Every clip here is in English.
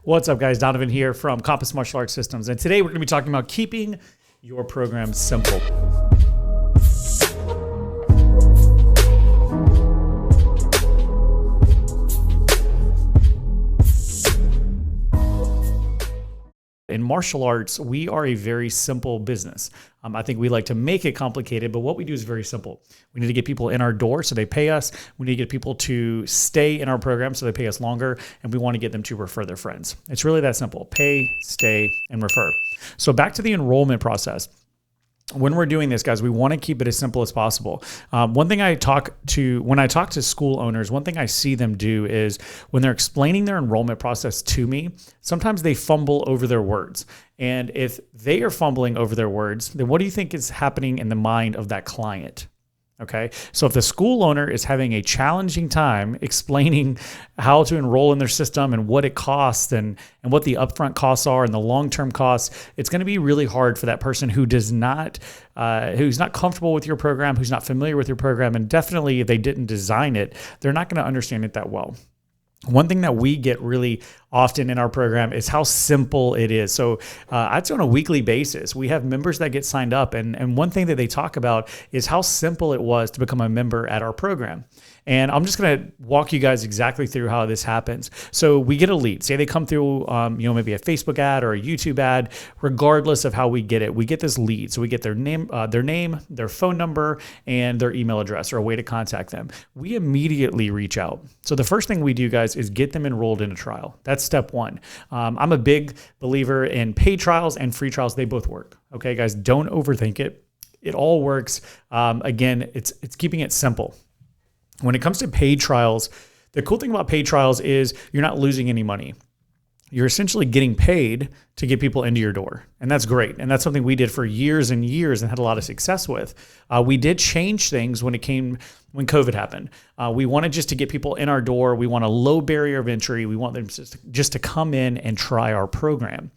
What's up, guys? Donovan here from Compass Martial Arts Systems, and today we're going to be talking about keeping your program simple. In martial arts, we are a very simple business. I think we like to make it complicated, but what we do is very simple. We need to get people in our door so they pay us. We need to get people to stay in our program so they pay us longer, and we want to get them to refer their friends. It's really that simple. Pay, stay, and refer. So back to the enrollment process. When we're doing this, guys, we want to keep it as simple as possible. When I talk to school owners, one thing I see them do is when they're explaining their enrollment process to me, sometimes they fumble over their words. And if they are fumbling over their words, then what do you think is happening in the mind of that client? Okay, so if the school owner is having a challenging time explaining how to enroll in their system and what it costs and what the upfront costs are and the long-term costs, it's going to be really hard for that person who's not comfortable with your program, who's not familiar with your program, and definitely if they didn't design it, they're not going to understand it that well. One thing that we get really often in our program is how simple it is. So I'd say on a weekly basis, we have members that get signed up. And one thing that they talk about is how simple it was to become a member at our program. And I'm just going to walk you guys exactly through how this happens. So we get a lead. Say they come through, maybe a Facebook ad or a YouTube ad. Regardless of how we get it, we get this lead. So we get their name, their phone number, and their email address or a way to contact them. We immediately reach out. So the first thing we do, guys, is get them enrolled in a trial. That's step one. I'm a big believer in paid trials and free trials. They both work. Okay, guys, don't overthink it. It all works. Again, it's keeping it simple. When it comes to paid trials, the cool thing about paid trials is you're not losing any money. You're essentially getting paid to get people into your door. And that's great. And that's something we did for years and years and had a lot of success with. We did change things when COVID happened. We wanted just to get people in our door. We want a low barrier of entry. We want them just to come in and try our program.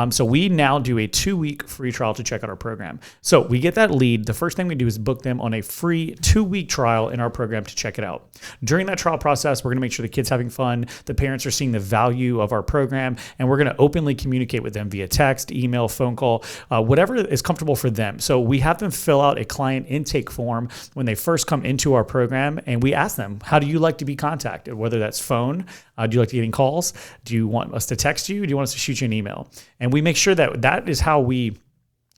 So we now do a 2-week free trial to check out our program. So we get that lead. The first thing we do is book them on a free 2-week trial in our program to check it out. During that trial process, we're going to make sure the kid's having fun, the parents are seeing the value of our program, and we're going to openly communicate with them via text, email, phone call, whatever is comfortable for them. So we have them fill out a client intake form when they first come into our program, and we ask them, how do you like to be contacted? Whether that's phone, do you like to getting calls? Do you want us to text you? Do you want us to shoot you an email? And we make sure that is how we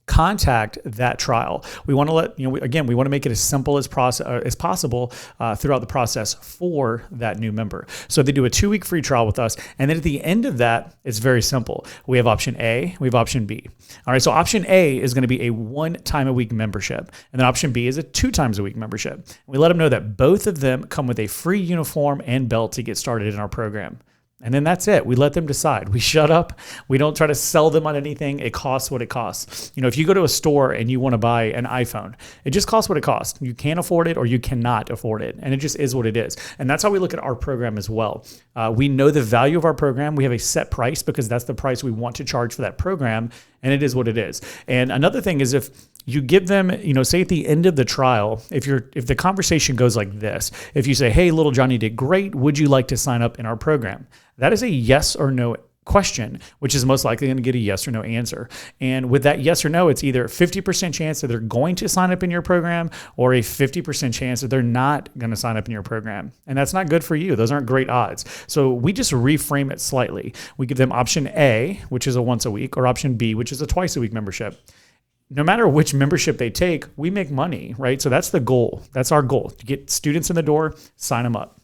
contact that trial. We want to we want to make it as simple as possible throughout the process for that new member. So they do a 2-week free trial with us. And then at the end of that, it's very simple. We have option A, we have option B. All right. So option A is going to be a 1-time-a-week membership. And then option B is a 2-times-a-week membership. We let them know that both of them come with a free uniform and belt to get started in our program. And then that's it. We let them decide. We shut up. We don't try to sell them on anything. It costs what it costs. If you go to a store and you want to buy an iPhone, it just costs what it costs. You can afford it or you cannot afford it. And it just is what it is. And that's how we look at our program as well. We know the value of our program. We have a set price because that's the price we want to charge for that program. And it is what it is. And another thing is if you give them, say at the end of the trial, if the conversation goes like this, if you say, hey, little Johnny did great, would you like to sign up in our program? That is a yes or no question, which is most likely going to get a yes or no answer. And with that yes or no, it's either 50% chance that they're going to sign up in your program or a 50% chance that they're not going to sign up in your program. And that's not good for you. Those aren't great odds. So we just reframe it slightly. We give them option A, which is a once a week, or option B, which is a twice a week membership. No matter which membership they take, we make money, right? So that's the goal. That's our goal, to get students in the door, sign them up.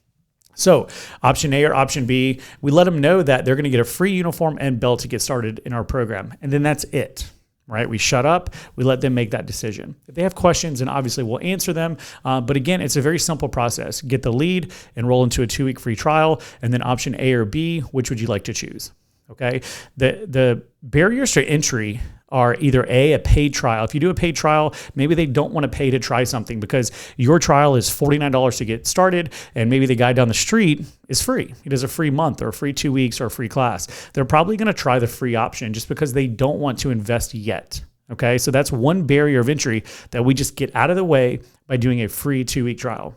So option A or option B, we let them know that they're going to get a free uniform and belt to get started in our program. And then that's it, right? We shut up. We let them make that decision. If they have questions, then obviously we'll answer them. But again, it's a very simple process. Get the lead, enroll into a 2-week free trial, and then option A or B, which would you like to choose? Okay. The barriers to entry are either a paid trial. If you do a paid trial, maybe they don't want to pay to try something because your trial is $49 to get started, and maybe the guy down the street is free. He does a free month or a free 2 weeks or a free class. They're probably going to try the free option just because they don't want to invest yet. Okay, so that's one barrier of entry that we just get out of the way by doing a free 2-week trial.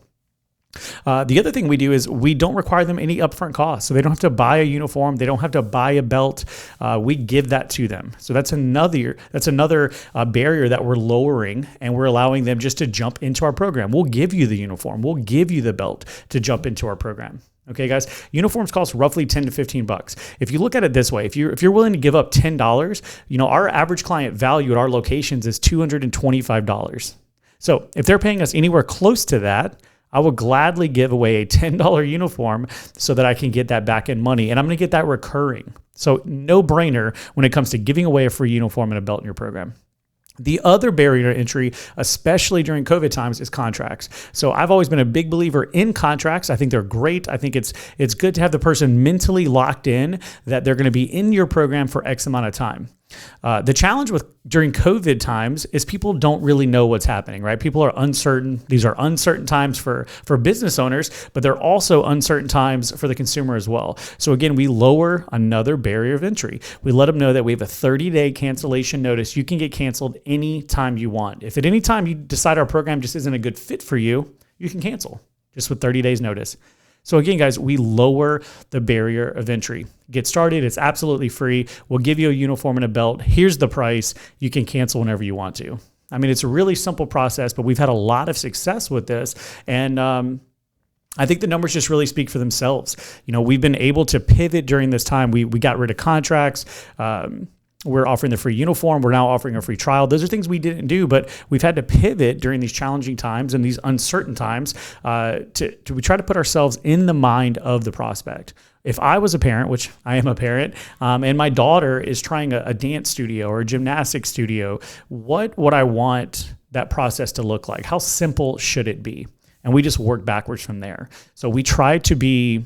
The other thing we do is we don't require them any upfront costs. So they don't have to buy a uniform. They don't have to buy a belt. We give that to them. So that's another barrier that we're lowering, and we're allowing them just to jump into our program. We'll give you the uniform. We'll give you the belt to jump into our program. Okay, guys, uniforms cost roughly $10 to $15. If you look at it this way, if you're willing to give up $10, our average client value at our locations is $225. So if they're paying us anywhere close to that, I will gladly give away a $10 uniform so that I can get that back in money, and I'm going to get that recurring. So no brainer when it comes to giving away a free uniform and a belt in your program. The other barrier to entry, especially during COVID times, is contracts. So I've always been a big believer in contracts. I think they're great. I think it's good to have the person mentally locked in that they're going to be in your program for X amount of time. The challenge during COVID times is people don't really know what's happening, right? People are uncertain. These are uncertain times for business owners, but they're also uncertain times for the consumer as well. So again, we lower another barrier of entry. We let them know that we have a 30-day cancellation notice. You can get canceled anytime you want. If at any time you decide our program just isn't a good fit for you, you can cancel just with 30 days notice. So again, guys, we lower the barrier of entry. Get started. It's absolutely free. We'll give you a uniform and a belt. Here's the price. You can cancel whenever you want to. I mean, it's a really simple process, but we've had a lot of success with this. And I think the numbers just really speak for themselves. We've been able to pivot during this time. We got rid of contracts. We're offering the free uniform. We're now offering a free trial. Those are things we didn't do, but we've had to pivot during these challenging times and these uncertain times we try to put ourselves in the mind of the prospect. If I was a parent, which I am a parent, and my daughter is trying a dance studio or a gymnastics studio, what would I want that process to look like? How simple should it be? And we just work backwards from there. So we try to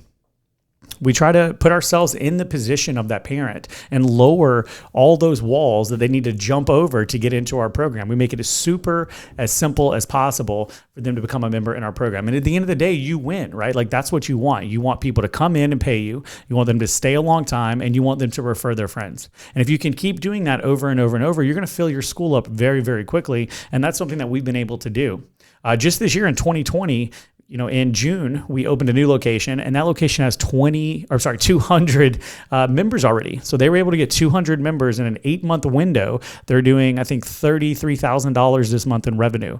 put ourselves in the position of that parent and lower all those walls that they need to jump over to get into our program. We make it as simple as possible for them to become a member in our program. And at the end of the day, you win, right? Like that's what you want. You want people to come in and pay you. You want them to stay a long time, and you want them to refer their friends. And if you can keep doing that over and over and over, you're going to fill your school up very, very quickly. And that's something that we've been able to do. Just this year in 2020, in June, we opened a new location, and that location has 200 members already. So they were able to get 200 members in an 8-month window. They're doing, I think, $33,000 this month in revenue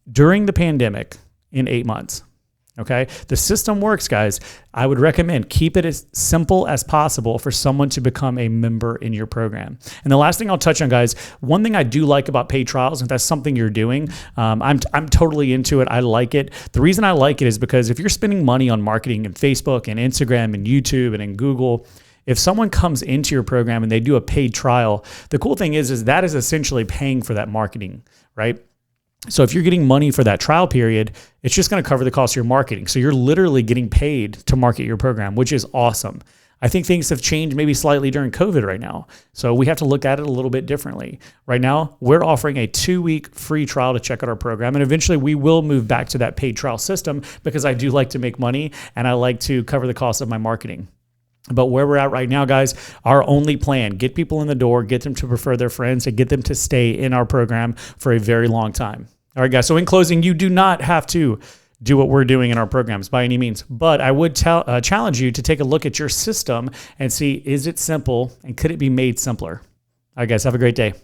during the pandemic in 8 months. Okay. The system works, guys. I would recommend keep it as simple as possible for someone to become a member in your program. And the last thing I'll touch on, guys, one thing I do like about paid trials, if that's something you're doing, I'm totally into it. I like it. The reason I like it is because if you're spending money on marketing in Facebook and Instagram and YouTube and in Google, if someone comes into your program and they do a paid trial, the cool thing is that is essentially paying for that marketing, right? So if you're getting money for that trial period, it's just going to cover the cost of your marketing. So you're literally getting paid to market your program, which is awesome. I think things have changed maybe slightly during COVID right now. So we have to look at it a little bit differently. Right now, we're offering a 2-week free trial to check out our program. And eventually we will move back to that paid trial system because I do like to make money and I like to cover the cost of my marketing. But where we're at right now, guys, our only plan, get people in the door, get them to refer their friends, and get them to stay in our program for a very long time. All right, guys. So in closing, you do not have to do what we're doing in our programs by any means, but I would challenge you to take a look at your system and see, is it simple and could it be made simpler? All right, guys, have a great day.